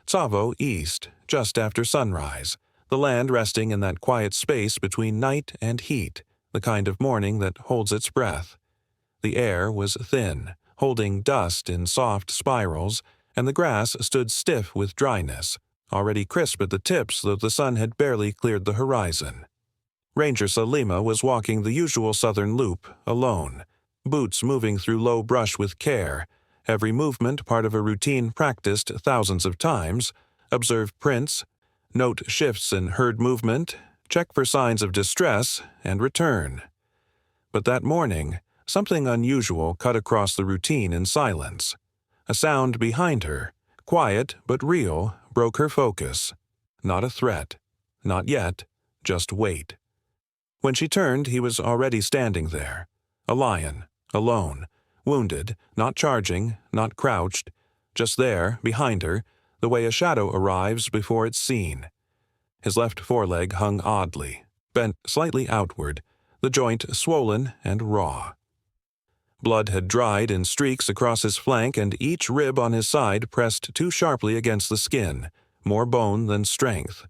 Tsavo east, just after sunrise, the land resting in that quiet space between night and heat, the kind of morning that holds its breath. The air was thin, holding dust in soft spirals, and the grass stood stiff with dryness, already crisp at the tips though the sun had barely cleared the horizon. Ranger Salima was walking the usual southern loop, alone, boots moving through low brush with care, every movement part of a routine practiced thousands of times, observe prints, note shifts in herd movement, check for signs of distress, and return. But that morning, something unusual cut across the routine in silence. A sound behind her, quiet but real, broke her focus. Not a threat. Not yet. Just wait. When she turned, he was already standing there. A lion, alone, wounded, not charging, not crouched, just there, behind her, the way a shadow arrives before it's seen. His left foreleg hung oddly, bent slightly outward, the joint swollen and raw. Blood had dried in streaks across his flank, and each rib on his side pressed too sharply against the skin, more bone than strength.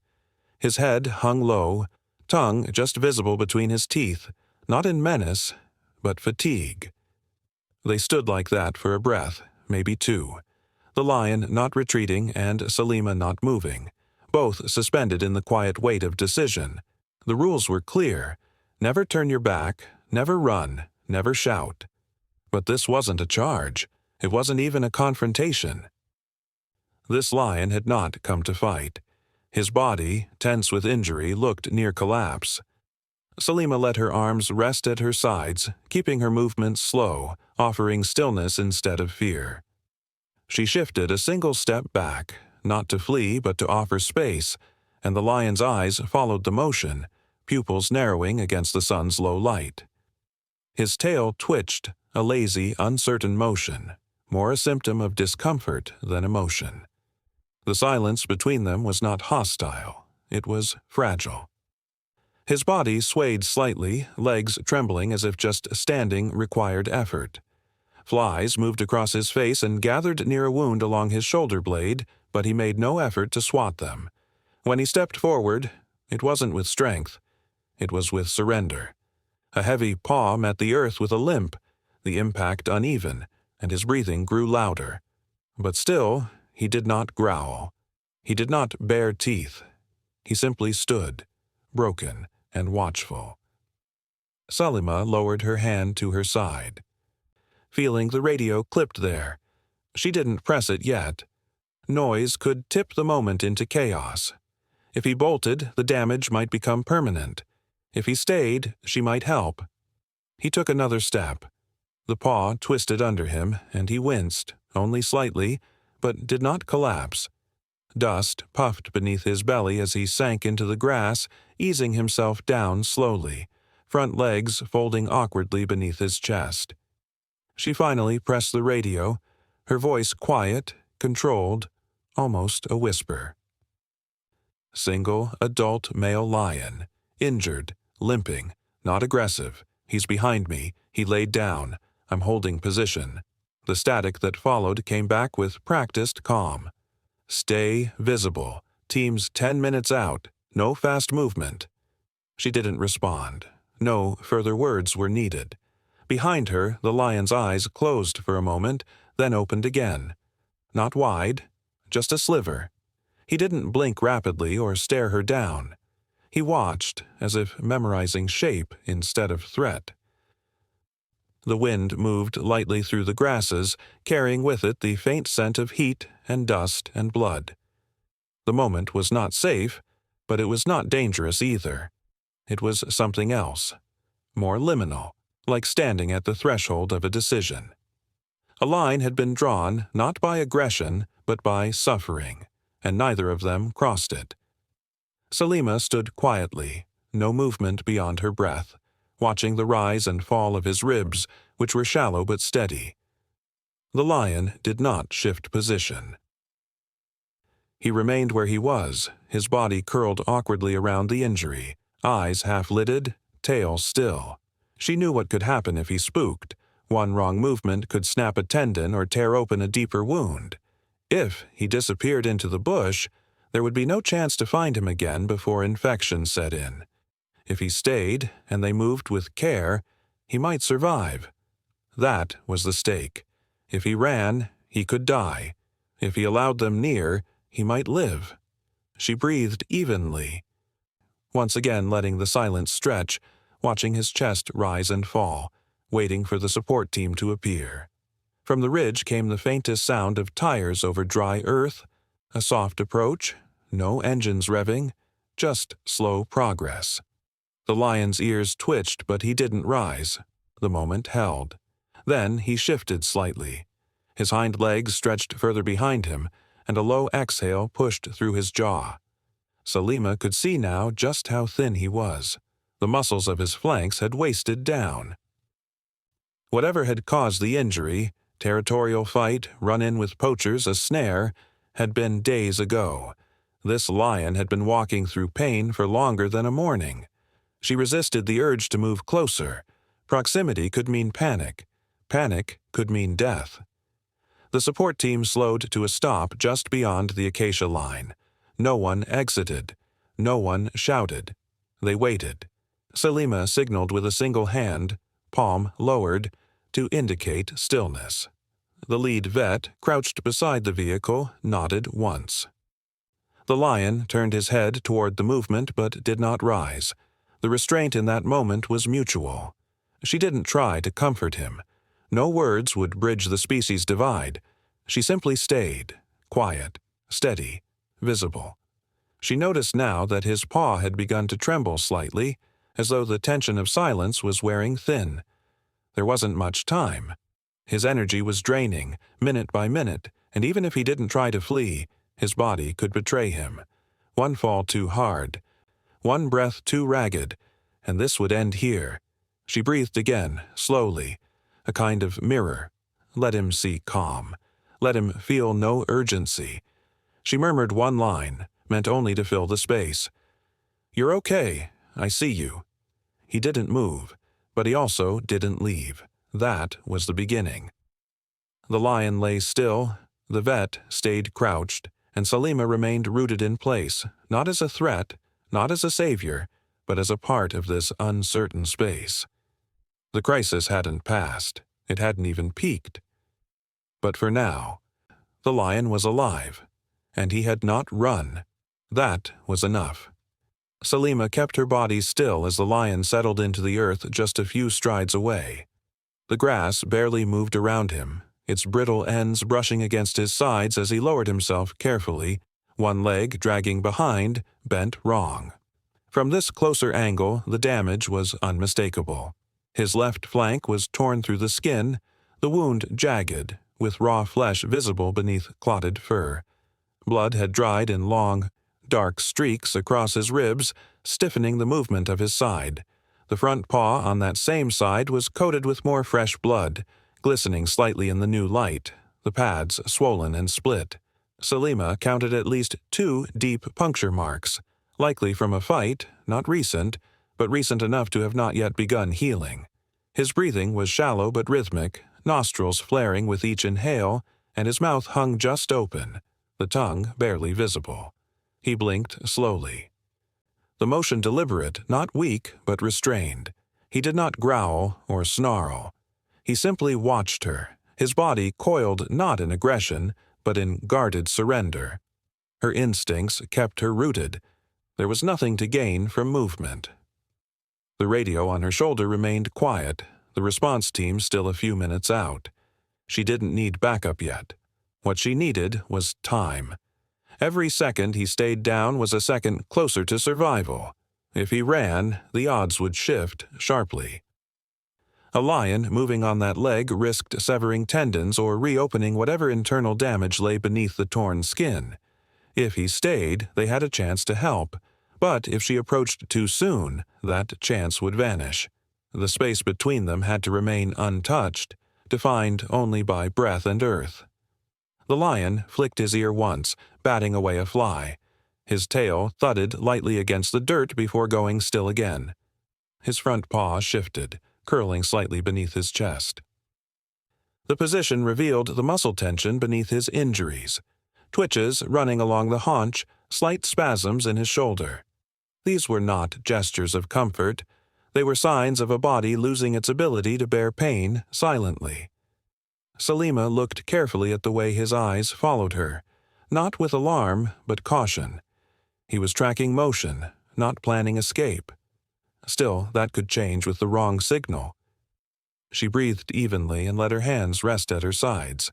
His head hung low, tongue just visible between his teeth, not in menace, but fatigue. They stood like that for a breath, maybe two. The lion not retreating and Salima not moving, both suspended in the quiet weight of decision. The rules were clear. Never turn your back, never run, never shout. But this wasn't a charge. It wasn't even a confrontation. This lion had not come to fight. His body, tense with injury, looked near collapse. Salima let her arms rest at her sides, keeping her movements slow, offering stillness instead of fear. She shifted a single step back, not to flee but to offer space, and the lion's eyes followed the motion, pupils narrowing against the sun's low light. His tail twitched, a lazy, uncertain motion, more a symptom of discomfort than emotion. The silence between them was not hostile. It was fragile. His body swayed slightly, legs trembling as if just standing required effort. Flies moved across his face and gathered near a wound along his shoulder blade, but he made no effort to swat them. When he stepped forward, it wasn't with strength. It was with surrender. A heavy paw met the earth with a limp, the impact uneven, and his breathing grew louder. But still, he did not growl. He did not bare teeth. He simply stood, broken and watchful. Salima lowered her hand to her side. Feeling the radio clipped there. She didn't press it yet. Noise could tip the moment into chaos. If he bolted, the damage might become permanent. If he stayed, she might help. He took another step. The paw twisted under him, and he winced, only slightly, but did not collapse. Dust puffed beneath his belly as he sank into the grass, easing himself down slowly, front legs folding awkwardly beneath his chest. She finally pressed the radio, her voice quiet, controlled, almost a whisper. Single, adult male lion, injured, limping, not aggressive. He's behind me. He laid down. I'm holding position. The static that followed came back with practiced calm. Stay visible. Teams 10 minutes out. No fast movement. She didn't respond. No further words were needed. Behind her, the lion's eyes closed for a moment, then opened again. Not wide, just a sliver. He didn't blink rapidly or stare her down. He watched, as if memorizing shape instead of threat. The wind moved lightly through the grasses, carrying with it the faint scent of heat and dust and blood. The moment was not safe, but it was not dangerous either. It was something else, more liminal, like standing at the threshold of a decision. A line had been drawn not by aggression, but by suffering, and neither of them crossed it. Salima stood quietly, no movement beyond her breath, watching the rise and fall of his ribs, which were shallow but steady. The lion did not shift position. He remained where he was, his body curled awkwardly around the injury, eyes half-lidded, tail still. She knew what could happen if he spooked. One wrong movement could snap a tendon or tear open a deeper wound. If he disappeared into the bush, there would be no chance to find him again before infection set in. If he stayed, and they moved with care, he might survive. That was the stake. If he ran, he could die. If he allowed them near, he might live. She breathed evenly, once again letting the silence stretch, watching his chest rise and fall, waiting for the support team to appear. From the ridge came the faintest sound of tires over dry earth, a soft approach, no engines revving, just slow progress. The lion's ears twitched, but he didn't rise. The moment held. Then he shifted slightly. His hind legs stretched further behind him, and a low exhale pushed through his jaw. Salima could see now just how thin he was. The muscles of his flanks had wasted down. Whatever had caused the injury, territorial fight, run-in with poachers, a snare, had been days ago. This lion had been walking through pain for longer than a morning. She resisted the urge to move closer. Proximity could mean panic. Panic could mean death. The support team slowed to a stop just beyond the acacia line. No one exited. No one shouted. They waited. Salima signaled with a single hand, palm lowered, to indicate stillness. The lead vet, crouched beside the vehicle, nodded once. The lion turned his head toward the movement but did not rise. The restraint in that moment was mutual. She didn't try to comfort him. No words would bridge the species divide. She simply stayed, quiet, steady, visible. She noticed now that his paw had begun to tremble slightly, as though the tension of silence was wearing thin. There wasn't much time. His energy was draining, minute by minute, and even if he didn't try to flee, his body could betray him. One fall too hard, one breath too ragged, and this would end here. She breathed again, slowly, a kind of mirror. Let him see calm. Let him feel no urgency. She murmured one line, meant only to fill the space. "You're okay. I see you." He didn't move, but he also didn't leave. That was the beginning. The lion lay still, the vet stayed crouched, and Salima remained rooted in place, not as a threat, not as a savior, but as a part of this uncertain space. The crisis hadn't passed. It hadn't even peaked. But for now, the lion was alive, and he had not run. That was enough. Salima kept her body still as the lion settled into the earth just a few strides away. The grass barely moved around him, its brittle ends brushing against his sides as he lowered himself carefully, one leg dragging behind, bent wrong. From this closer angle, the damage was unmistakable. His left flank was torn through the skin, the wound jagged, with raw flesh visible beneath clotted fur. Blood had dried in long, dark streaks across his ribs, stiffening the movement of his side. The front paw on that same side was coated with more fresh blood, glistening slightly in the new light, the pads swollen and split. Salima counted at least 2 deep puncture marks, likely from a fight, not recent, but recent enough to have not yet begun healing. His breathing was shallow but rhythmic, nostrils flaring with each inhale, and his mouth hung just open, the tongue barely visible. He blinked slowly. The motion deliberate, not weak, but restrained. He did not growl or snarl. He simply watched her, his body coiled not in aggression, but in guarded surrender. Her instincts kept her rooted. There was nothing to gain from movement. The radio on her shoulder remained quiet, the response team still a few minutes out. She didn't need backup yet. What she needed was time. Every second he stayed down was a second closer to survival. If he ran, the odds would shift sharply. A lion moving on that leg risked severing tendons or reopening whatever internal damage lay beneath the torn skin. If he stayed, they had a chance to help. But if she approached too soon, that chance would vanish. The space between them had to remain untouched, defined only by breath and earth. The lion flicked his ear once, batting away a fly. His tail thudded lightly against the dirt before going still again. His front paw shifted, curling slightly beneath his chest. The position revealed the muscle tension beneath his injuries. twitches running along the haunch, slight spasms in his shoulder. These were not gestures of comfort. They were signs of a body losing its ability to bear pain silently. Salima looked carefully at the way his eyes followed her, not with alarm, but caution. He was tracking motion, not planning escape. Still, that could change with the wrong signal. She breathed evenly and let her hands rest at her sides.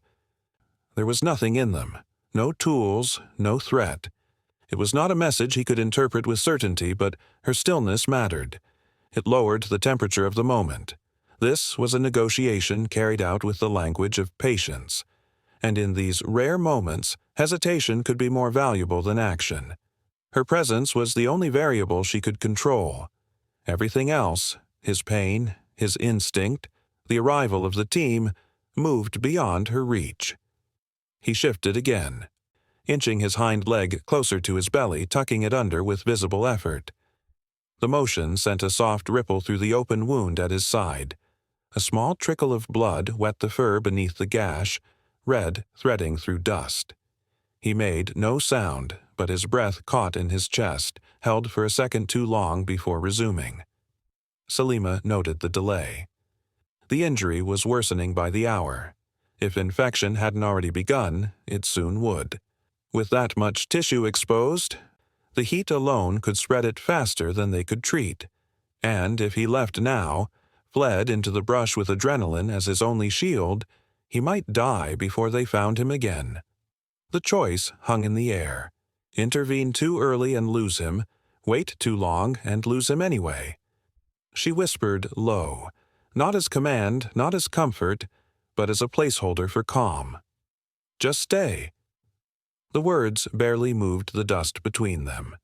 There was nothing in them, no tools, no threat. It was not a message he could interpret with certainty, but her stillness mattered. It lowered the temperature of the moment. This was a negotiation carried out with the language of patience, and in these rare moments, hesitation could be more valuable than action. Her presence was the only variable she could control. Everything else, his pain, his instinct, the arrival of the team, moved beyond her reach. He shifted again, inching his hind leg closer to his belly, tucking it under with visible effort. The motion sent a soft ripple through the open wound at his side. A small trickle of blood wet the fur beneath the gash, red threading through dust. He made no sound, but his breath caught in his chest, held for a second too long before resuming. Salima noted the delay. The injury was worsening by the hour. If infection hadn't already begun, it soon would. With that much tissue exposed, the heat alone could spread it faster than they could treat. And if he left now, fled into the brush with adrenaline as his only shield, he might die before they found him again. The choice hung in the air. Intervene too early and lose him, wait too long and lose him anyway. She whispered low, not as command, not as comfort, but as a placeholder for calm. Just stay. The words barely moved the dust between them.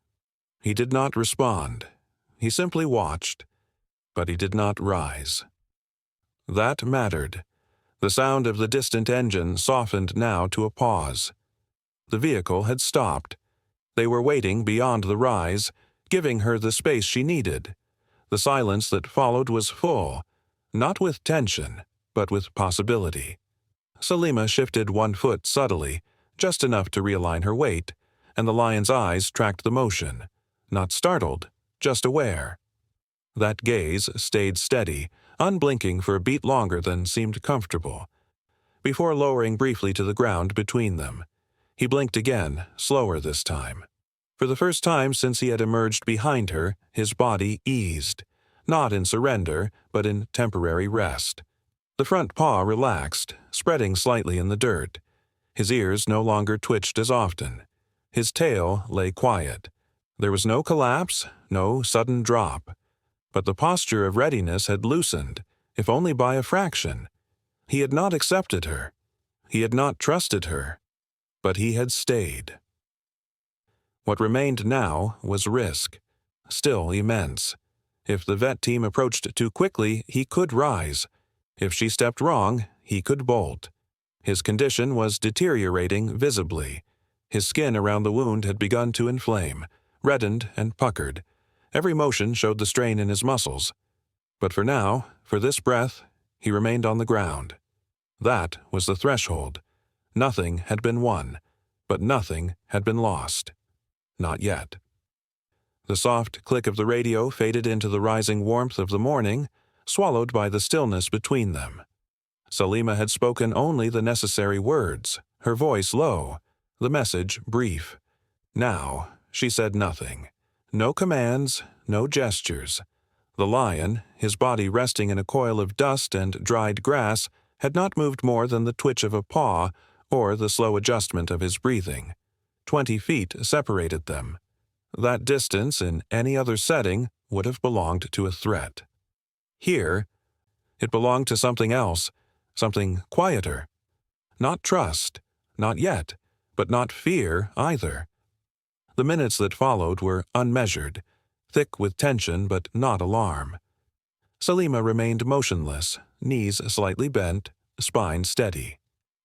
He did not respond. He simply watched, but he did not rise. That mattered. The sound of the distant engine softened now to a pause. The vehicle had stopped. They were waiting beyond the rise, giving her the space she needed. The silence that followed was full, not with tension, but with possibility. Salima shifted one foot subtly, just enough to realign her weight, and the lion's eyes tracked the motion, not startled, just aware. That gaze stayed steady, unblinking for a beat longer than seemed comfortable, before lowering briefly to the ground between them. He blinked again, slower this time. For the first time since he had emerged behind her, his body eased, not in surrender, but in temporary rest. The front paw relaxed, spreading slightly in the dirt. His ears no longer twitched as often. His tail lay quiet. There was no collapse, no sudden drop. But the posture of readiness had loosened, if only by a fraction. He had not accepted her. He had not trusted her. But he had stayed. What remained now was risk, still immense. If the vet team approached too quickly, he could rise. If she stepped wrong, he could bolt. His condition was deteriorating visibly. His skin around the wound had begun to inflame, reddened and puckered. Every motion showed the strain in his muscles. But for now, for this breath, he remained on the ground. That was the threshold. Nothing had been won, but nothing had been lost. Not yet. The soft click of the radio faded into the rising warmth of the morning, swallowed by the stillness between them. Salima had spoken only the necessary words, her voice low, the message brief. Now she said nothing. No commands, no gestures. The lion, his body resting in a coil of dust and dried grass, had not moved more than the twitch of a paw or the slow adjustment of his breathing. 20 feet separated them. That distance in any other setting would have belonged to a threat. Here, it belonged to something else, something quieter. Not trust, not yet, but not fear either. The minutes that followed were unmeasured, thick with tension but not alarm. Salima remained motionless, knees slightly bent, spine steady.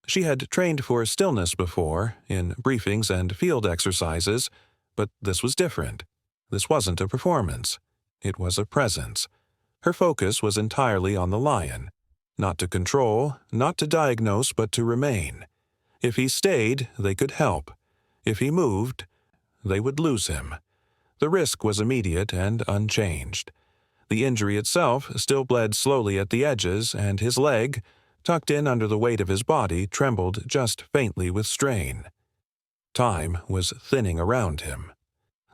She had trained for stillness before, in briefings and field exercises, but this was different. This wasn't a performance. It was a presence. Her focus was entirely on the lion. Not to control, not to diagnose, but to remain. If he stayed, they could help. If he moved, they would lose him. The risk was immediate and unchanged. The injury itself still bled slowly at the edges, and his leg, tucked in under the weight of his body, trembled just faintly with strain. Time was thinning around him.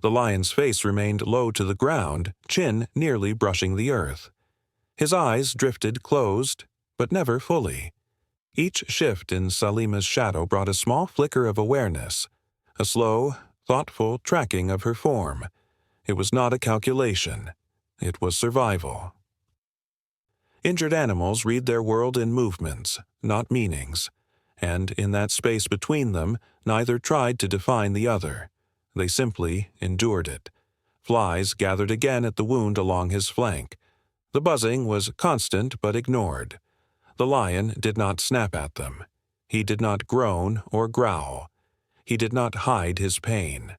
The lion's face remained low to the ground, chin nearly brushing the earth. His eyes drifted closed, but never fully. Each shift in Salima's shadow brought a small flicker of awareness, a slow, thoughtful tracking of her form. It was not a calculation. It was survival. Injured animals read their world in movements, not meanings, and in that space between them, neither tried to define the other. They simply endured it. Flies gathered again at the wound along his flank. The buzzing was constant but ignored. The lion did not snap at them. He did not groan or growl. He did not hide his pain.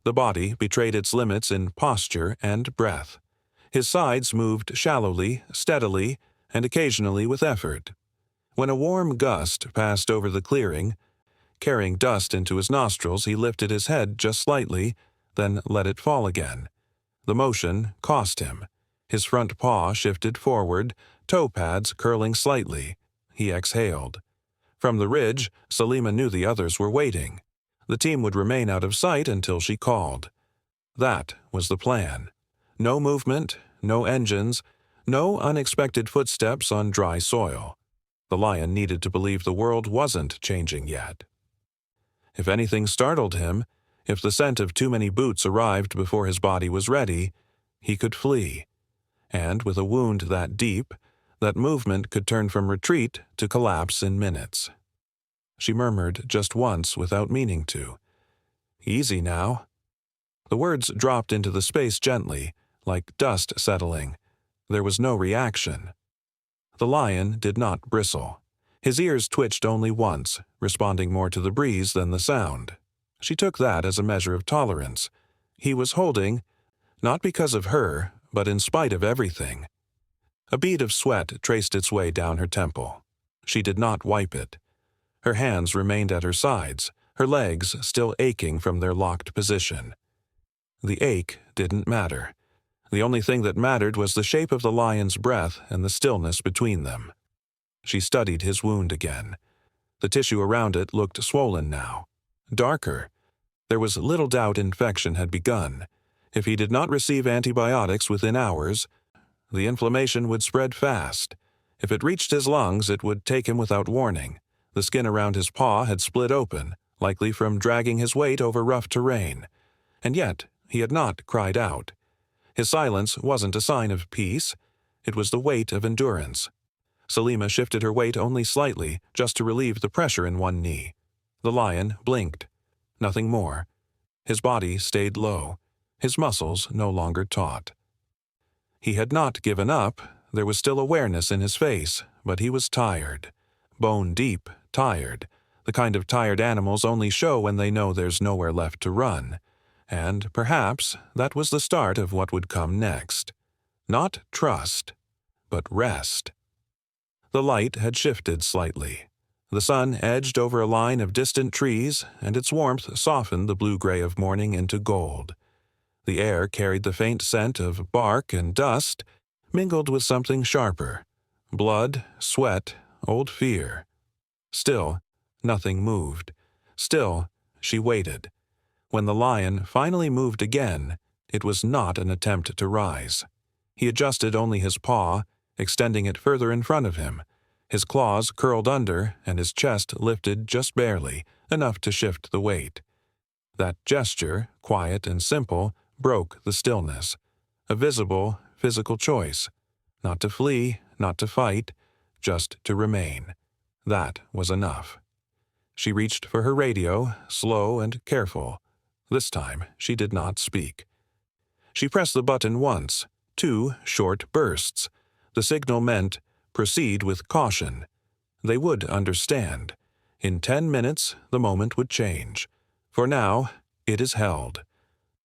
The body betrayed its limits in posture and breath. His sides moved shallowly, steadily, and occasionally with effort. When a warm gust passed over the clearing, carrying dust into his nostrils, he lifted his head just slightly, then let it fall again. The motion cost him. His front paw shifted forward, toe pads curling slightly. He exhaled. From the ridge, Salima knew the others were waiting. The team would remain out of sight until she called. That was the plan. No movement, no engines, no unexpected footsteps on dry soil. The lion needed to believe the world wasn't changing yet. If anything startled him, if the scent of too many boots arrived before his body was ready, he could flee. And with a wound that deep, that movement could turn from retreat to collapse in minutes. She murmured just once without meaning to. "Easy now." The words dropped into the space gently, like dust settling. There was no reaction. The lion did not bristle. His ears twitched only once, responding more to the breeze than the sound. She took that as a measure of tolerance. He was holding, not because of her, but in spite of everything. A bead of sweat traced its way down her temple. She did not wipe it. Her hands remained at her sides, her legs still aching from their locked position. The ache didn't matter. The only thing that mattered was the shape of the lion's breath and the stillness between them. She studied his wound again. The tissue around it looked swollen now. Darker. There was little doubt infection had begun. If he did not receive antibiotics within hours, the inflammation would spread fast. If it reached his lungs, it would take him without warning. The skin around his paw had split open, likely from dragging his weight over rough terrain. And yet, he had not cried out. His silence wasn't a sign of peace. It was the weight of endurance. Salima shifted her weight only slightly, just to relieve the pressure in one knee. The lion blinked. Nothing more. His body stayed low. His muscles no longer taut. He had not given up. There was still awareness in his face, but he was tired. Bone-deep tired. The kind of tired animals only show when they know there's nowhere left to run. And perhaps that was the start of what would come next. Not trust, but rest. The light had shifted slightly. The sun edged over a line of distant trees, and its warmth softened the blue-gray of morning into gold. The air carried the faint scent of bark and dust, mingled with something sharper. Blood, sweat, old fear. Still, nothing moved. Still, she waited. When the lion finally moved again, it was not an attempt to rise. He adjusted only his paw, extending it further in front of him. His claws curled under, and his chest lifted just barely, enough to shift the weight. That gesture, quiet and simple, broke the stillness. A visible, physical choice. Not to flee, not to fight, just to remain. That was enough. She reached for her radio, slow and careful. This time, she did not speak. She pressed the button once, 2 short bursts. The signal meant, proceed with caution. They would understand. In 10 minutes, the moment would change. For now, it is held.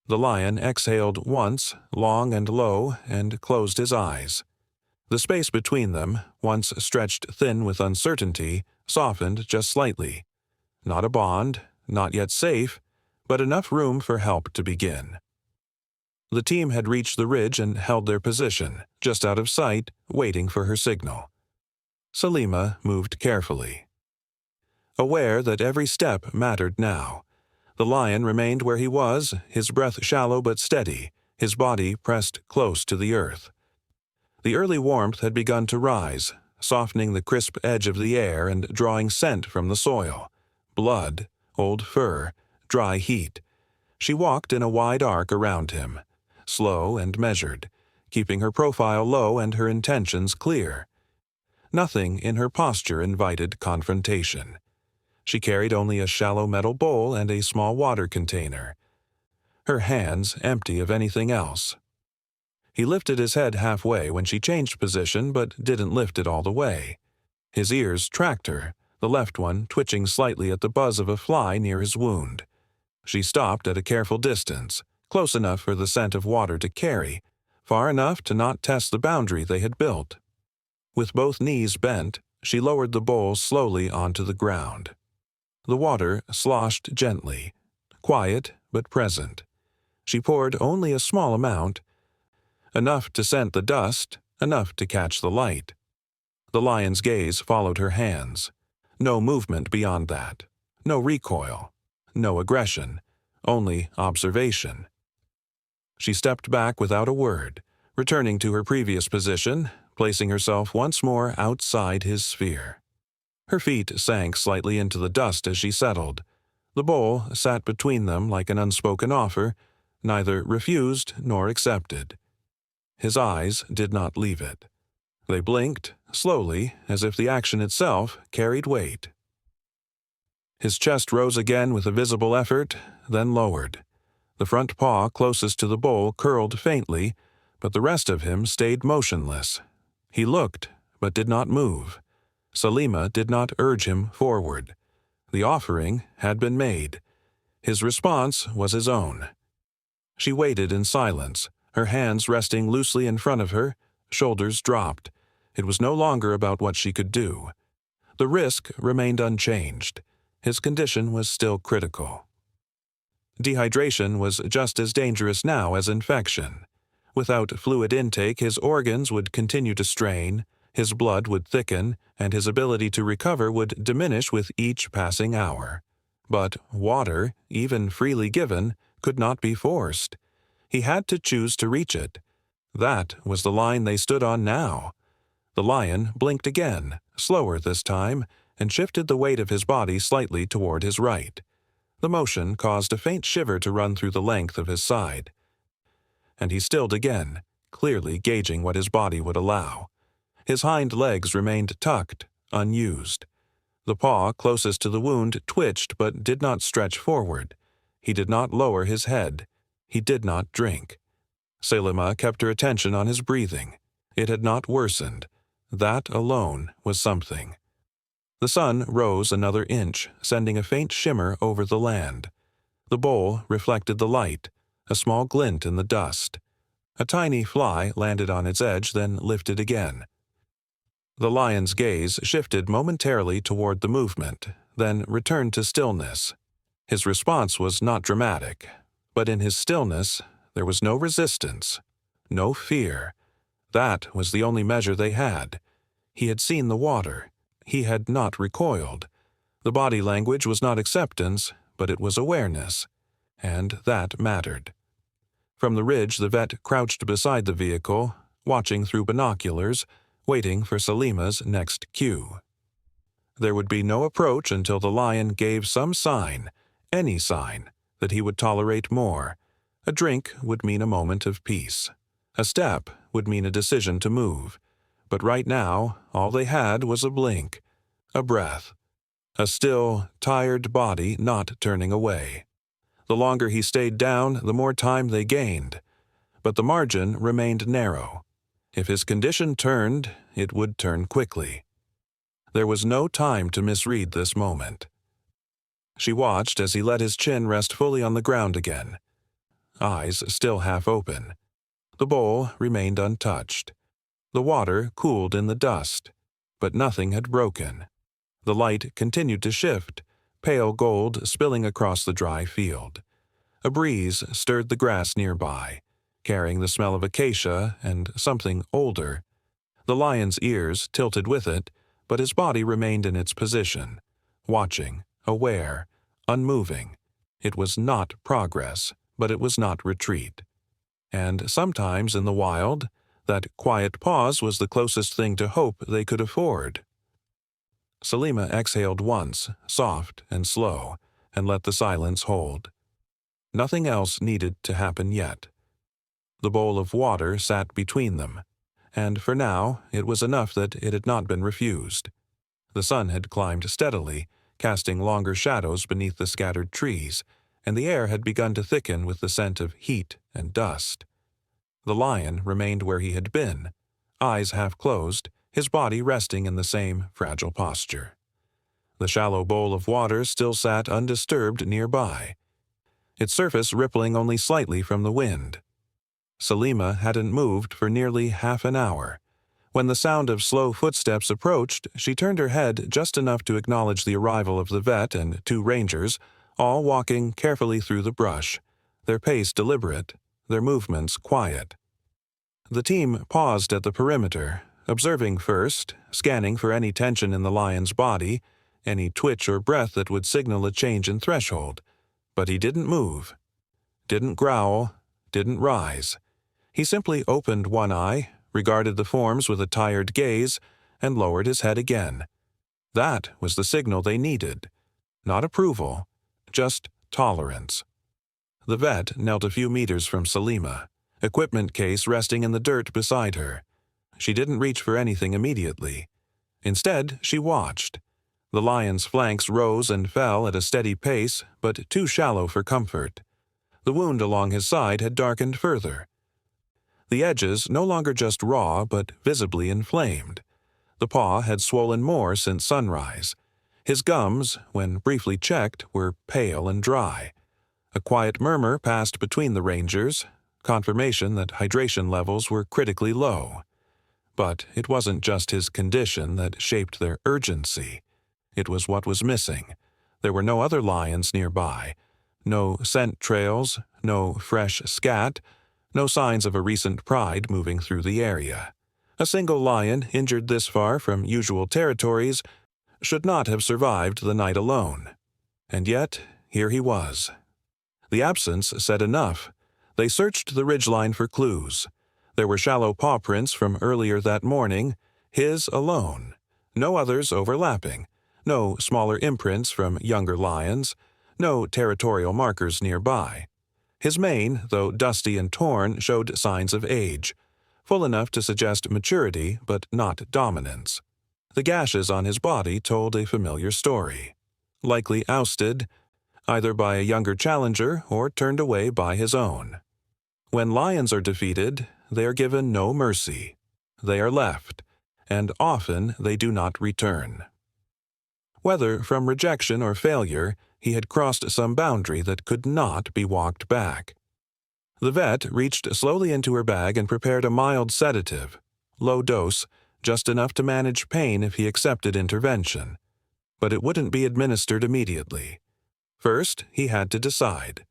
The lion exhaled once, long and low, and closed his eyes. The space between them, once stretched thin with uncertainty, softened just slightly. Not a bond, not yet safe, but enough room for help to begin. The team had reached the ridge and held their position, just out of sight, waiting for her signal. Salima moved carefully. Aware that every step mattered now, the lion remained where he was, his breath shallow but steady, his body pressed close to the earth. The early warmth had begun to rise, softening the crisp edge of the air and drawing scent from the soil. Blood, old fur, dry heat. She walked in a wide arc around him, slow and measured, keeping her profile low and her intentions clear. Nothing in her posture invited confrontation. She carried only a shallow metal bowl and a small water container, her hands empty of anything else. He lifted his head halfway when she changed position but didn't lift it all the way. His ears tracked her, the left one twitching slightly at the buzz of a fly near his wound. She stopped at a careful distance, close enough for the scent of water to carry, far enough to not test the boundary they had built. With both knees bent, she lowered the bowl slowly onto the ground. The water sloshed gently, quiet but present. She poured only a small amount, enough to scent the dust, enough to catch the light. The lion's gaze followed her hands. No movement beyond that. No recoil. No aggression. Only observation. She stepped back without a word, returning to her previous position, placing herself once more outside his sphere. Her feet sank slightly into the dust as she settled. The bowl sat between them like an unspoken offer, neither refused nor accepted. His eyes did not leave it. They blinked, slowly, as if the action itself carried weight. His chest rose again with a visible effort, then lowered. The front paw closest to the bowl curled faintly, but the rest of him stayed motionless. He looked, but did not move. Salima did not urge him forward. The offering had been made. His response was his own. She waited in silence, her hands resting loosely in front of her, shoulders dropped. It was no longer about what she could do. The risk remained unchanged. His condition was still critical. Dehydration was just as dangerous now as infection. Without fluid intake, his organs would continue to strain, his blood would thicken, and his ability to recover would diminish with each passing hour. But water, even freely given, could not be forced. He had to choose to reach it. That was the line they stood on now. The lion blinked again, slower this time, and shifted the weight of his body slightly toward his right. The motion caused a faint shiver to run through the length of his side. And he stilled again, clearly gauging what his body would allow. His hind legs remained tucked, unused. The paw closest to the wound twitched but did not stretch forward. He did not lower his head. He did not drink. Salima kept her attention on his breathing. It had not worsened. That alone was something. The sun rose another inch, sending a faint shimmer over the land. The bowl reflected the light, a small glint in the dust. A tiny fly landed on its edge, then lifted again. The lion's gaze shifted momentarily toward the movement, then returned to stillness. His response was not dramatic, but in his stillness there was no resistance, no fear. That was the only measure they had. He had seen the water. He had not recoiled. The body language was not acceptance, but it was awareness, and that mattered. From the ridge, the vet crouched beside the vehicle, watching through binoculars, waiting for Salima's next cue. There would be no approach until the lion gave some sign, any sign, that he would tolerate more. A drink would mean a moment of peace. A step would mean a decision to move. But right now, all they had was a blink, a breath, a still, tired body not turning away. The longer he stayed down, the more time they gained. But the margin remained narrow. If his condition turned, it would turn quickly. There was no time to misread this moment. She watched as he let his chin rest fully on the ground again, eyes still half open. The bowl remained untouched. The water cooled in the dust, but nothing had broken. The light continued to shift, pale gold spilling across the dry field. A breeze stirred the grass nearby, carrying the smell of acacia and something older. The lion's ears tilted with it, but his body remained in its position, watching, aware, unmoving. It was not progress, but it was not retreat. And sometimes in the wild, that quiet pause was the closest thing to hope they could afford. Salima exhaled once, soft and slow, and let the silence hold. Nothing else needed to happen yet. The bowl of water sat between them, and for now it was enough that it had not been refused. The sun had climbed steadily, casting longer shadows beneath the scattered trees, and the air had begun to thicken with the scent of heat and dust. The lion remained where he had been, eyes half closed, his body resting in the same fragile posture. The shallow bowl of water still sat undisturbed nearby, its surface rippling only slightly from the wind. Salima hadn't moved for nearly half an hour. When the sound of slow footsteps approached, she turned her head just enough to acknowledge the arrival of the vet and 2 rangers, all walking carefully through the brush, their pace deliberate, their movements quiet. The team paused at the perimeter, observing first, scanning for any tension in the lion's body, any twitch or breath that would signal a change in threshold. But he didn't move, didn't growl, didn't rise. He simply opened one eye, regarded the forms with a tired gaze, and lowered his head again. That was the signal they needed. Not approval, just tolerance. The vet knelt a few meters from Salima, equipment case resting in the dirt beside her. She didn't reach for anything immediately. Instead, she watched. The lion's flanks rose and fell at a steady pace, but too shallow for comfort. The wound along his side had darkened further. The edges no longer just raw, but visibly inflamed. The paw had swollen more since sunrise. His gums, when briefly checked, were pale and dry. A quiet murmur passed between the rangers, confirmation that hydration levels were critically low. But it wasn't just his condition that shaped their urgency. It was what was missing. There were no other lions nearby. No scent trails, no fresh scat, no signs of a recent pride moving through the area. A single lion injured this far from usual territories should not have survived the night alone. And yet, here he was. The absence said enough. They searched the ridgeline for clues. There were shallow paw prints from earlier that morning, his alone. No others overlapping. No smaller imprints from younger lions. No territorial markers nearby. His mane, though dusty and torn, showed signs of age, full enough to suggest maturity but not dominance. The gashes on his body told a familiar story. Likely ousted, either by a younger challenger or turned away by his own. When lions are defeated, they are given no mercy. They are left, and often they do not return. Whether from rejection or failure, he had crossed some boundary that could not be walked back. The vet reached slowly into her bag and prepared a mild sedative, low dose, just enough to manage pain if he accepted intervention. But it wouldn't be administered immediately. First, he had to decide.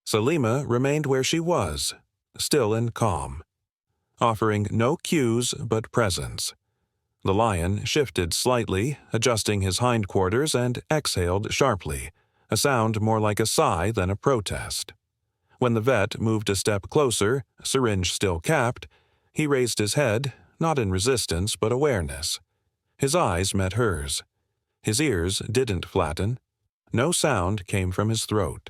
Salima remained where she was, still and calm, offering no cues but presence. The lion shifted slightly, adjusting his hindquarters, and exhaled sharply, a sound more like a sigh than a protest. When the vet moved a step closer, syringe still capped, he raised his head, not in resistance but awareness. His eyes met hers. His ears didn't flatten. No sound came from his throat.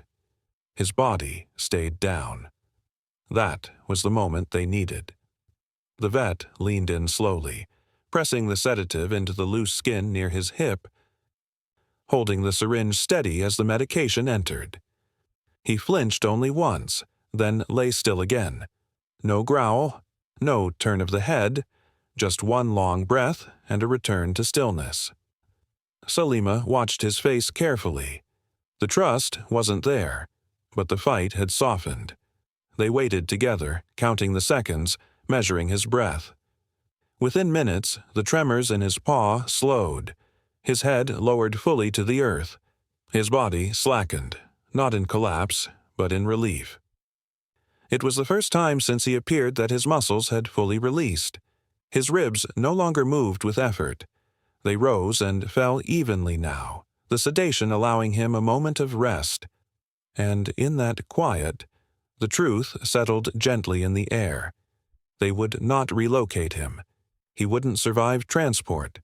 His body stayed down. That was the moment they needed. The vet leaned in slowly, pressing the sedative into the loose skin near his hip, holding the syringe steady as the medication entered. He flinched only once, then lay still again. No growl, no turn of the head, just one long breath and a return to stillness. Salima watched his face carefully. The trust wasn't there, but the fight had softened. They waited together, counting the seconds, measuring his breath. Within minutes, the tremors in his paw slowed. His head lowered fully to the earth. His body slackened, not in collapse, but in relief. It was the first time since he appeared that his muscles had fully released. His ribs no longer moved with effort. They rose and fell evenly now, the sedation allowing him a moment of rest. And in that quiet, the truth settled gently in the air. They would not relocate him. He wouldn't survive transport.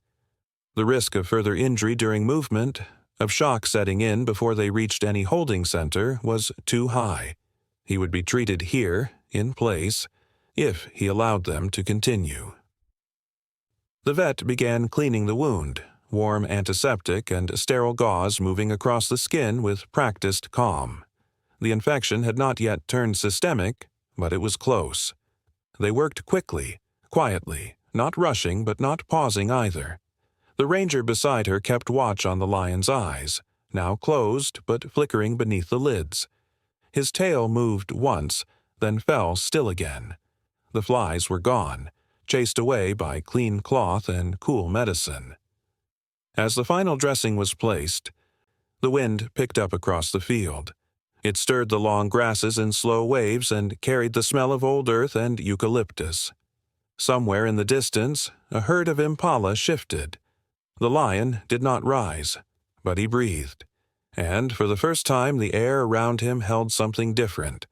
The risk of further injury during movement, of shock setting in before they reached any holding center, was too high. He would be treated here, in place, if he allowed them to continue. The vet began cleaning the wound, warm antiseptic and sterile gauze moving across the skin with practiced calm. The infection had not yet turned systemic, but it was close. They worked quickly, quietly, not rushing but not pausing either. The ranger beside her kept watch on the lion's eyes, now closed but flickering beneath the lids. His tail moved once, then fell still again. The flies were gone, chased away by clean cloth and cool medicine. As the final dressing was placed, the wind picked up across the field. It stirred the long grasses in slow waves and carried the smell of old earth and eucalyptus. Somewhere in the distance, a herd of impala shifted. The lion did not rise, but he breathed. And for the first time the air around him held something different,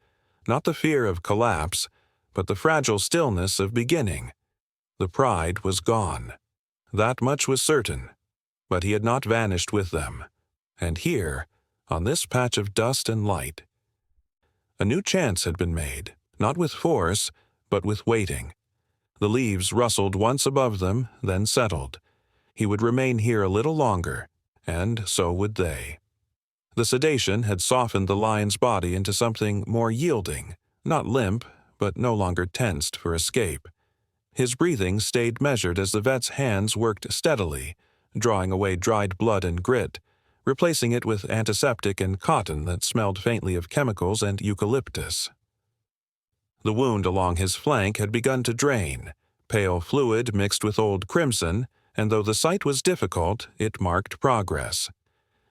not the fear of collapse, but the fragile stillness of beginning. The pride was gone. That much was certain, but he had not vanished with them. And here, on this patch of dust and light, a new chance had been made, not with force, but with waiting. The leaves rustled once above them, then settled. He would remain here a little longer, and so would they. The sedation had softened the lion's body into something more yielding, not limp, but no longer tensed for escape. His breathing stayed measured as the vet's hands worked steadily, drawing away dried blood and grit, replacing it with antiseptic and cotton that smelled faintly of chemicals and eucalyptus. The wound along his flank had begun to drain, pale fluid mixed with old crimson, and though the sight was difficult, it marked progress.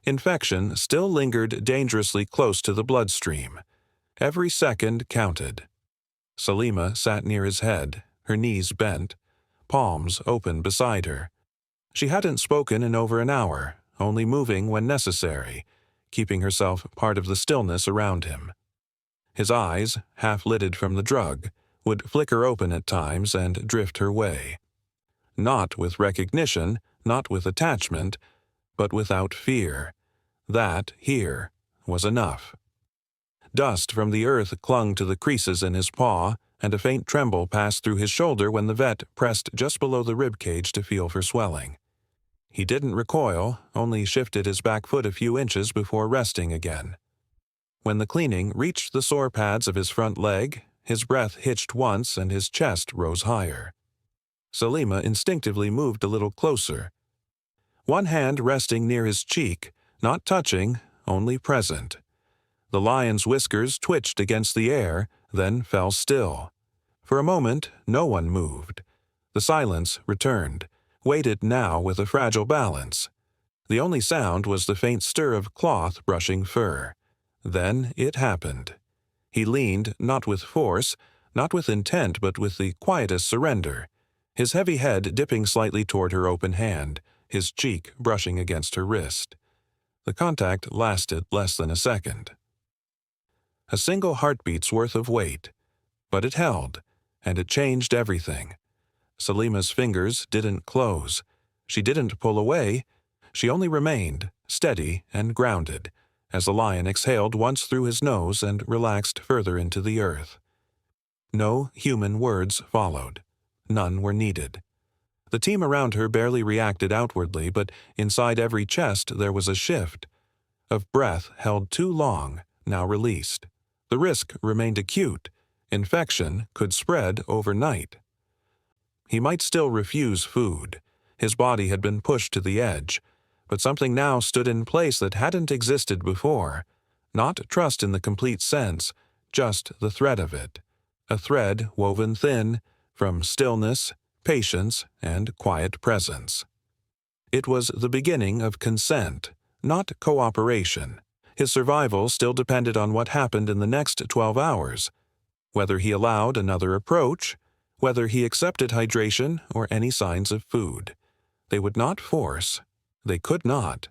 Infection still lingered dangerously close to the bloodstream. Every second counted. Salima sat near his head, her knees bent, palms open beside her. She hadn't spoken in over an hour, only moving when necessary, keeping herself part of the stillness around him. His eyes, half-lidded from the drug, would flicker open at times and drift her way. Not with recognition, not with attachment, but without fear. That, here, was enough. Dust from the earth clung to the creases in his paw, and a faint tremble passed through his shoulder when the vet pressed just below the rib cage to feel for swelling. He didn't recoil, only shifted his back foot a few inches before resting again. When the cleaning reached the sore pads of his front leg, his breath hitched once and his chest rose higher. Salima instinctively moved a little closer. One hand resting near his cheek, not touching, only present. The lion's whiskers twitched against the air, then fell still. For a moment, no one moved. The silence returned, weighted now with a fragile balance. The only sound was the faint stir of cloth brushing fur. Then it happened. He leaned, not with force, not with intent, but with the quietest surrender, his heavy head dipping slightly toward her open hand, his cheek brushing against her wrist. The contact lasted less than a second. A single heartbeat's worth of weight, but it held, and it changed everything. Salima's fingers didn't close. She didn't pull away. She only remained, steady and grounded, as the lion exhaled once through his nose and relaxed further into the earth. No human words followed. None were needed. The team around her barely reacted outwardly, but inside every chest there was a shift. Of breath held too long, now released. The risk remained acute. Infection could spread overnight. He might still refuse food. His body had been pushed to the edge, but something now stood in place that hadn't existed before. Not trust in the complete sense, just the thread of it. A thread woven thin from stillness, patience, and quiet presence. It was the beginning of consent, not cooperation. His survival still depended on what happened in the next 12 hours, whether he allowed another approach, whether he accepted hydration or any signs of food. They would not force. They could not.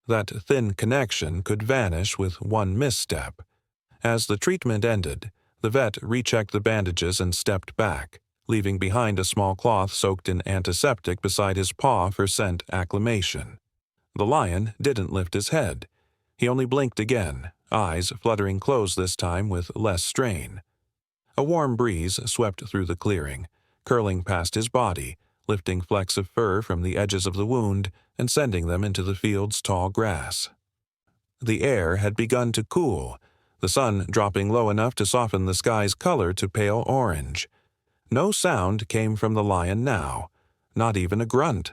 That thin connection could vanish with one misstep. As the treatment ended, the vet rechecked the bandages and stepped back, leaving behind a small cloth soaked in antiseptic beside his paw for scent acclimation. The lion didn't lift his head. He only blinked again, eyes fluttering closed this time with less strain. A warm breeze swept through the clearing, curling past his body, lifting flecks of fur from the edges of the wound and sending them into the field's tall grass. The air had begun to cool, the sun dropping low enough to soften the sky's color to pale orange. No sound came from the lion now, not even a grunt,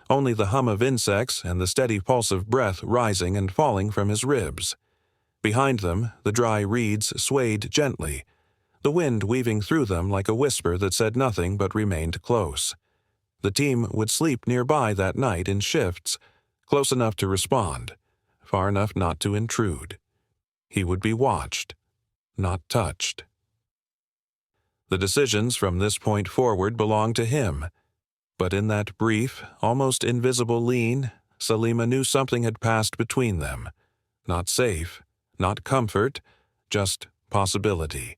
only the hum of insects and the steady pulse of breath rising and falling from his ribs. Behind them, the dry reeds swayed gently, the wind weaving through them like a whisper that said nothing but remained close. The team would sleep nearby that night in shifts, close enough to respond, far enough not to intrude. He would be watched, not touched. The decisions from this point forward belonged to him, but in that brief, almost invisible lean, Salima knew something had passed between them. Not safe, not comfort, just possibility.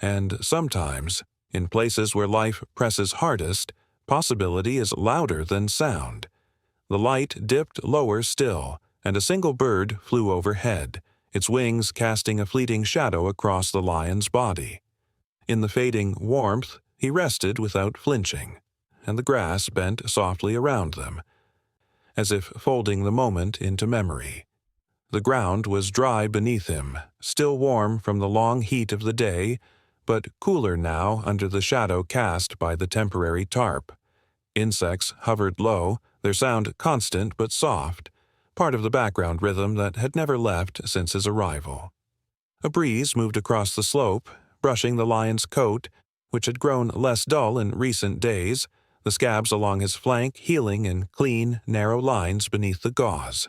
And sometimes, in places where life presses hardest, possibility is louder than sound. The light dipped lower still, and a single bird flew overhead, its wings casting a fleeting shadow across the lion's body. In the fading warmth, he rested without flinching, and the grass bent softly around them, as if folding the moment into memory. The ground was dry beneath him, still warm from the long heat of the day, but cooler now under the shadow cast by the temporary tarp. Insects hovered low, their sound constant but soft, part of the background rhythm that had never left since his arrival. A breeze moved across the slope, brushing the lion's coat, which had grown less dull in recent days, the scabs along his flank healing in clean, narrow lines beneath the gauze.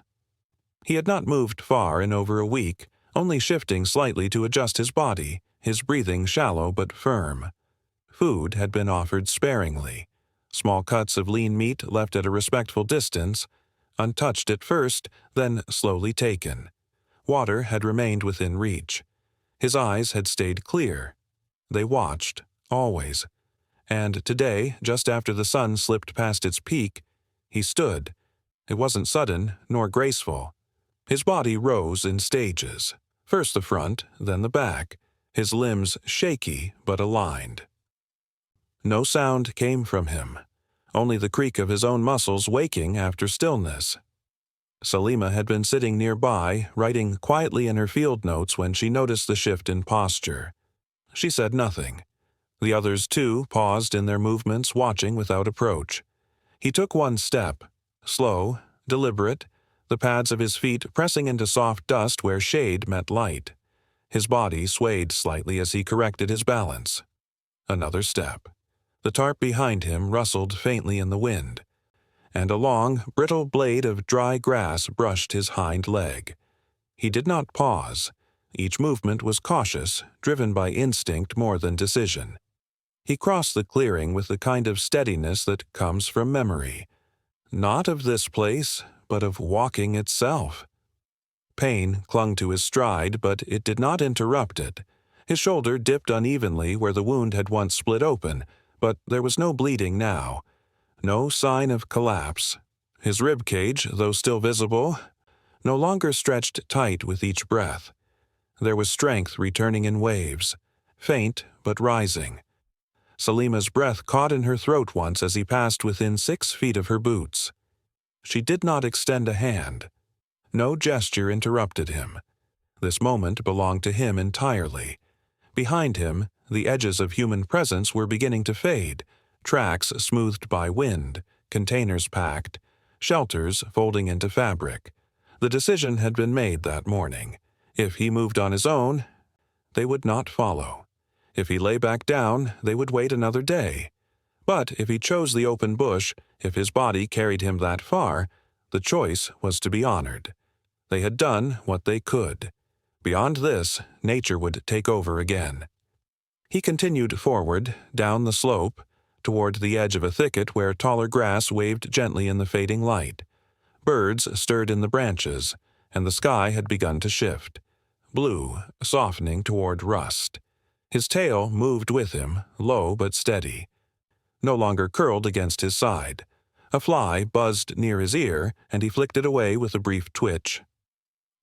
He had not moved far in over a week, only shifting slightly to adjust his body, his breathing shallow but firm. Food had been offered sparingly. Small cuts of lean meat left at a respectful distance, untouched at first, then slowly taken. Water had remained within reach. His eyes had stayed clear. They watched, always. And today, just after the sun slipped past its peak, he stood. It wasn't sudden, nor graceful. His body rose in stages, first the front, then the back, his limbs shaky but aligned. No sound came from him, only the creak of his own muscles waking after stillness. Salima had been sitting nearby, writing quietly in her field notes when she noticed the shift in posture. She said nothing. The others, too, paused in their movements, watching without approach. He took one step, slow, deliberate, the pads of his feet pressing into soft dust where shade met light. His body swayed slightly as he corrected his balance. Another step. The tarp behind him rustled faintly in the wind, and a long, brittle blade of dry grass brushed his hind leg. He did not pause. Each movement was cautious, driven by instinct more than decision. He crossed the clearing with the kind of steadiness that comes from memory, not of this place, but of walking itself. Pain clung to his stride, but it did not interrupt it. His shoulder dipped unevenly where the wound had once split open, but there was no bleeding now, no sign of collapse. His rib cage, though still visible, no longer stretched tight with each breath. There was strength returning in waves, faint but rising. Salima's breath caught in her throat once as he passed within 6 feet of her boots. She did not extend a hand. No gesture interrupted him. This moment belonged to him entirely. Behind him, the edges of human presence were beginning to fade, tracks smoothed by wind, containers packed, shelters folding into fabric. The decision had been made that morning. If he moved on his own, they would not follow. If he lay back down, they would wait another day. But if he chose the open bush, if his body carried him that far, The choice was to be honored. They had done what they could. Beyond this, nature would take over again. He continued forward, down the slope, toward the edge of a thicket where taller grass waved gently in the fading light. Birds stirred in the branches, and the sky had begun to shift, blue, softening toward rust. His tail moved with him, low but steady, no longer curled against his side. A fly buzzed near his ear, and he flicked it away with a brief twitch.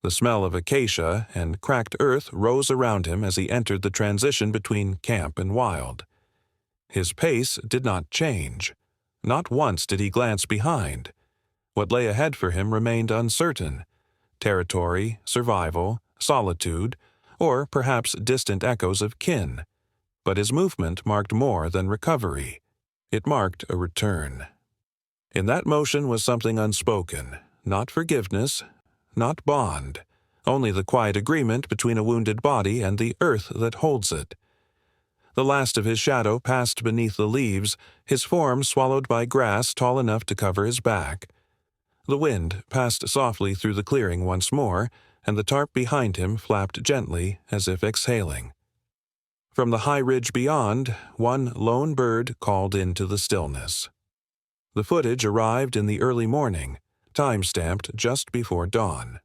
The smell of acacia and cracked earth rose around him as he entered the transition between camp and wild. His pace did not change. Not once did he glance behind. What lay ahead for him remained uncertain. Territory, survival, solitude, or perhaps distant echoes of kin. But his movement marked more than recovery. It marked a return. In that motion was something unspoken, not forgiveness, not bond, only the quiet agreement between a wounded body and the earth that holds it. The last of his shadow passed beneath the leaves, his form swallowed by grass tall enough to cover his back. The wind passed softly through the clearing once more, and the tarp behind him flapped gently as if exhaling. From the high ridge beyond, one lone bird called into the stillness. The footage arrived in the early morning, time-stamped just before dawn.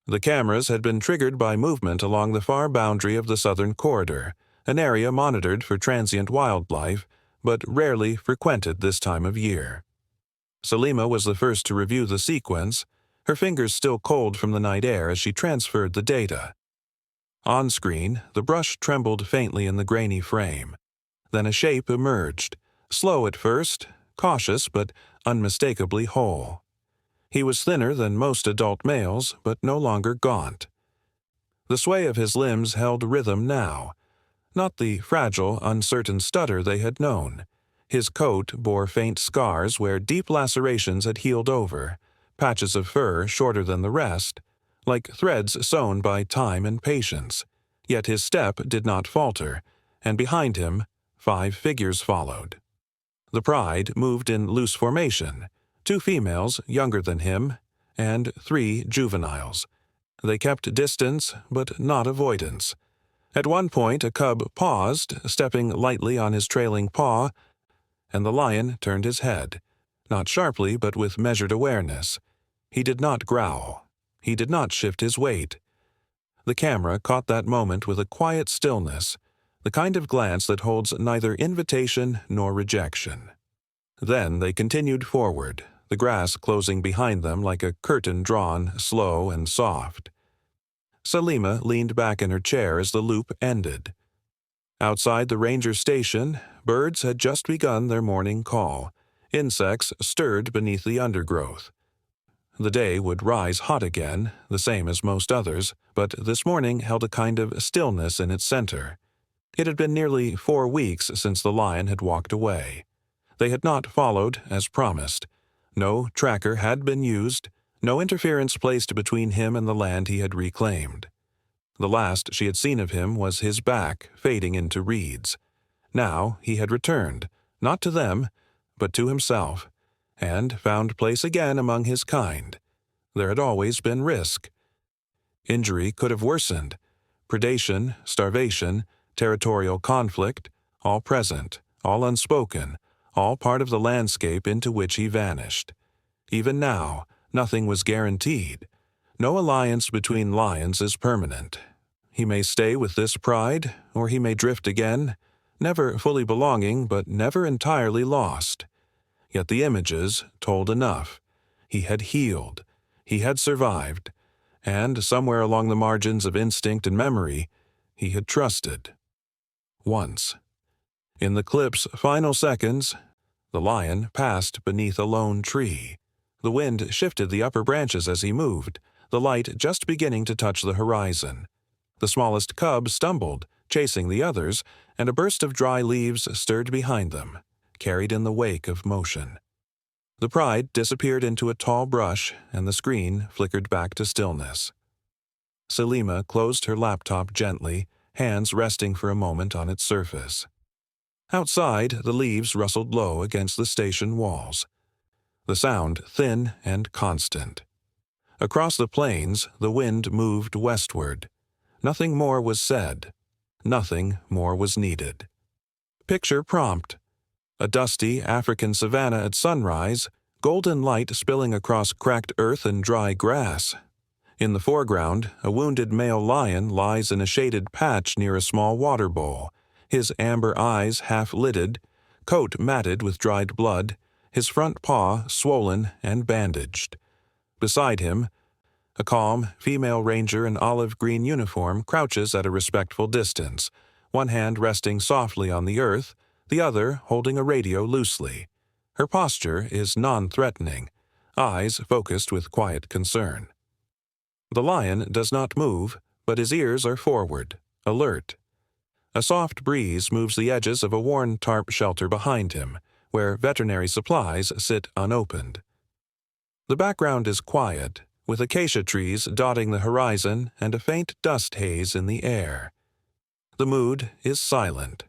The cameras had been triggered by movement along the far boundary of the southern corridor, an area monitored for transient wildlife, but rarely frequented this time of year. Salima was the first to review the sequence, her fingers still cold from the night air as she transferred the data. On screen, the brush trembled faintly in the grainy frame. Then a shape emerged, slow at first, cautious but unmistakably whole. He was thinner than most adult males, but no longer gaunt. The sway of his limbs held rhythm now, not the fragile, uncertain stutter they had known. His coat bore faint scars where deep lacerations had healed over, patches of fur shorter than the rest, like threads sewn by time and patience. Yet his step did not falter, and behind him 5 figures followed. The pride moved in loose formation, 2 females younger than him, and 3 juveniles. They kept distance, but not avoidance. At one point a cub paused, stepping lightly on his trailing paw, and the lion turned his head, not sharply but with measured awareness. He did not growl. He did not shift his weight. The camera caught that moment with a quiet stillness, the kind of glance that holds neither invitation nor rejection. Then they continued forward, the grass closing behind them like a curtain drawn, slow and soft. Salima leaned back in her chair as the loop ended. Outside the ranger station, birds had just begun their morning call. Insects stirred beneath the undergrowth. The day would rise hot again, the same as most others, but this morning held a kind of stillness in its center. It had been nearly 4 weeks since the lion had walked away. They had not followed, as promised. No tracker had been used, no interference placed between him and the land he had reclaimed. The last she had seen of him was his back fading into reeds. Now he had returned, not to them, but to himself, and found place again among his kind. There had always been risk. Injury could have worsened. Predation, starvation, territorial conflict, all present, all unspoken, all part of the landscape into which he vanished. Even now, nothing was guaranteed. No alliance between lions is permanent. He may stay with this pride, or he may drift again, never fully belonging but never entirely lost. Yet the images told enough. He had healed. He had survived. And somewhere along the margins of instinct and memory, he had trusted. Once. In the clip's final seconds, the lion passed beneath a lone tree. The wind shifted the upper branches as he moved, the light just beginning to touch the horizon. The smallest cub stumbled, chasing the others, and a burst of dry leaves stirred behind them, carried in the wake of motion. The pride disappeared into a tall brush, and the screen flickered back to stillness. Salima closed her laptop gently, hands resting for a moment on its surface. Outside, the leaves rustled low against the station walls. the sound thin and constant. Across the plains, the wind moved westward. Nothing more was said. Nothing more was needed. Picture prompt: a dusty African savanna at sunrise, golden light spilling across cracked earth and dry grass. In the foreground, a wounded male lion lies in a shaded patch near a small water bowl, his amber eyes half-lidded, coat matted with dried blood, his front paw swollen and bandaged. Beside him, a calm female ranger in olive-green uniform crouches at a respectful distance, one hand resting softly on the earth, the other holding a radio loosely. Her posture is non-threatening, eyes focused with quiet concern. The lion does not move, but his ears are forward, alert. A soft breeze moves the edges of a worn tarp shelter behind him, where veterinary supplies sit unopened. The background is quiet, with acacia trees dotting the horizon and a faint dust haze in the air. The mood is silent,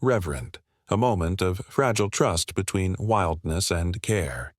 reverent, a moment of fragile trust between wildness and care.